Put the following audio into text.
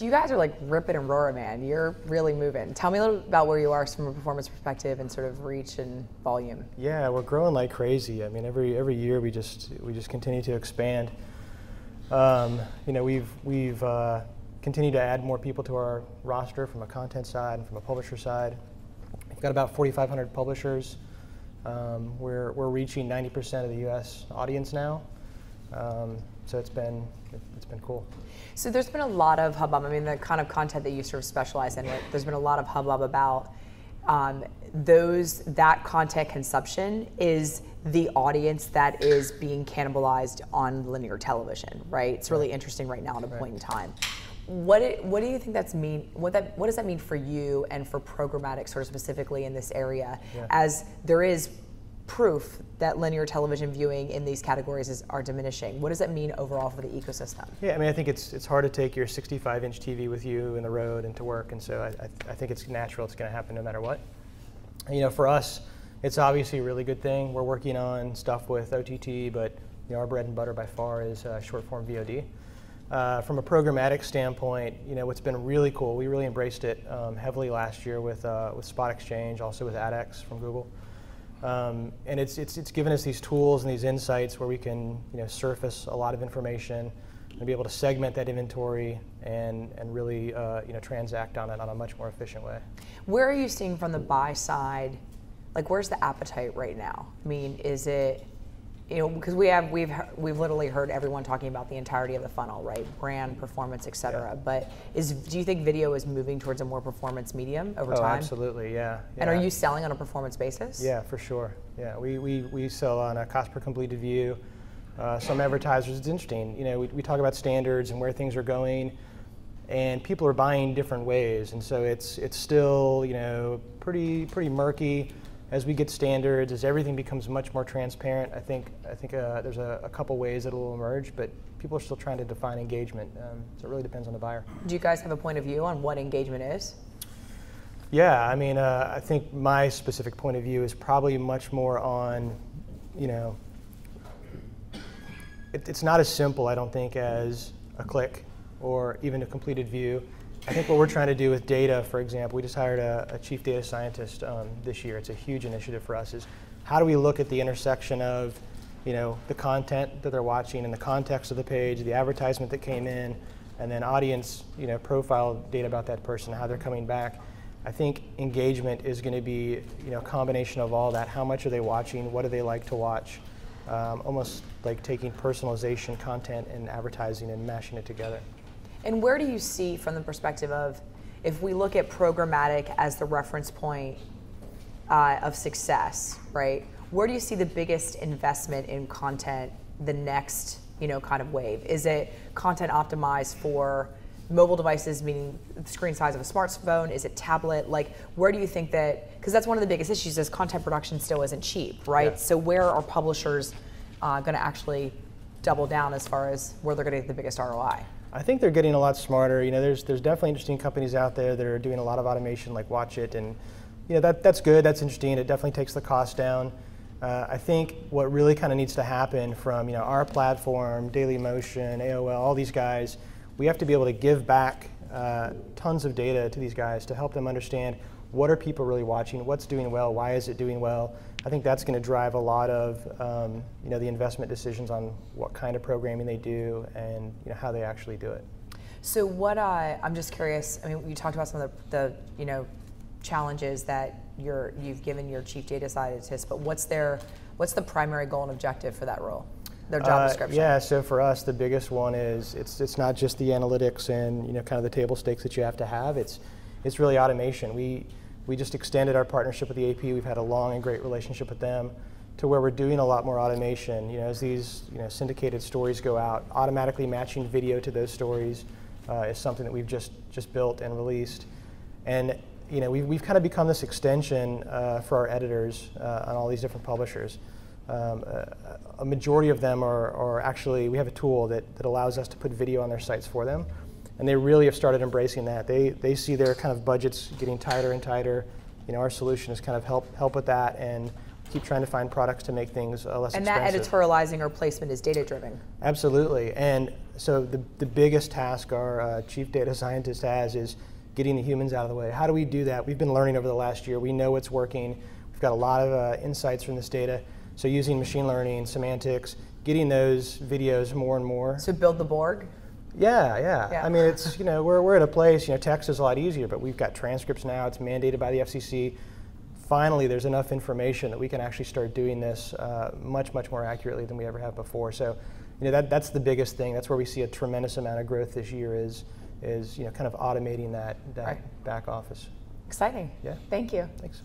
So you guys are like ripping and roaring, man. You're really moving. Tell me a little about where you are from a performance perspective and sort of reach and volume. Yeah, we're growing like crazy. I mean, every year we just continue to expand. We've continued to add more people to our roster from a content side and from a publisher side. We've got about 4,500 publishers. We're reaching 90% of the U.S. audience now. So it's been cool. So there's been a lot of hubbub. I mean, the kind of content that you sort of specialize in, there's been a lot of hubbub about that content consumption is the audience that is being cannibalized on linear television, right? It's really interesting right now at a point in time. What do you think that's mean? What does that mean for you and for programmatic, sort of specifically in this area, as there is proof that linear television viewing in these categories are diminishing? What does that mean overall for the ecosystem? Yeah, I mean, I think it's hard to take your 65-inch TV with you in the road and to work, and so I think it's natural. It's going to happen no matter what. And, for us, it's obviously a really good thing. We're working on stuff with OTT, but our bread and butter by far is short-form VOD. From a programmatic standpoint, what's been really cool, we really embraced it heavily last year with Spot Exchange, also with AdX from Google. And it's given us these tools and these insights where we can surface a lot of information and be able to segment that inventory and really transact on it on a much more efficient way. Where are you seeing from the buy side, like where's the appetite right now? I mean, is it, because we've literally heard everyone talking about the entirety of the funnel, right? Brand, performance, et cetera. Yeah. But do you think video is moving towards a more performance medium over time? Absolutely, yeah. And are you selling on a performance basis? Yeah, for sure. Yeah, we sell on a cost per completed view. Some advertisers, it's interesting. We talk about standards and where things are going, and people are buying different ways, and so it's still pretty murky. As we get standards, as everything becomes much more transparent, I think there's a couple ways that it will emerge, but people are still trying to define engagement, so it really depends on the buyer. Do you guys have a point of view on what engagement is? Yeah, I mean, I think my specific point of view is probably much more on, it's not as simple, I don't think, as a click or even a completed view. I think what we're trying to do with data, for example, we just hired a chief data scientist this year. It's a huge initiative for us, is how do we look at the intersection of the content that they're watching and the context of the page, the advertisement that came in, and then audience profile data about that person, how they're coming back. I think engagement is going to be a combination of all that. How much are they watching? What do they like to watch? Almost like taking personalization content and advertising and mashing it together. And where do you see, from the perspective of, if we look at programmatic as the reference point of success, right? Where do you see the biggest investment in content the next, kind of wave? Is it content optimized for mobile devices, meaning the screen size of a smartphone? Is it tablet? Like, where do you think that, because that's one of the biggest issues, is content production still isn't cheap, right? Yeah. So where are publishers going to actually double down as far as where they're going to get the biggest ROI? I think they're getting a lot smarter. There's definitely interesting companies out there that are doing a lot of automation, like Watch It, and that's good, that's interesting. It definitely takes the cost down. I think what really kind of needs to happen from our platform, Dailymotion, AOL, all these guys, we have to be able to give back tons of data to these guys to help them understand what are people really watching, what's doing well, why is it doing well. I think that's going to drive a lot of the investment decisions on what kind of programming they do and how they actually do it. So what I'm just curious. I mean, you talked about some of the challenges that you've given your chief data scientist, but what's the primary goal and objective for that role? Their job description. Yeah, so for us, the biggest one is it's not just the analytics and kind of the table stakes that you have to have. It's really automation. We just extended our partnership with the AP. We've had a long and great relationship with them, to where we're doing a lot more automation. As these syndicated stories go out, automatically matching video to those stories is something that we've just built and released. And we've kind of become this extension for our editors on all these different publishers. A majority of them are actually, we have a tool that allows us to put video on their sites for them. And they really have started embracing that. They see their kind of budgets getting tighter and tighter. Our solution is kind of help with that and keep trying to find products to make things less expensive. And that editorializing or placement is data driven. Absolutely. And So the biggest task our chief data scientist has is getting the humans out of the way. How do we do that? We've been learning over the last year. We know what's working. We've got a lot of insights from this data. So using machine learning, semantics, getting those videos more and more. So build the Borg? Yeah. I mean, it's, we're at a place, text is a lot easier, but we've got transcripts now. It's mandated by the FCC. Finally, there's enough information that we can actually start doing this much, much more accurately than we ever have before. So, that's the biggest thing. That's where we see a tremendous amount of growth this year is kind of automating that right. back office. Exciting. Yeah. Thank you. Thanks.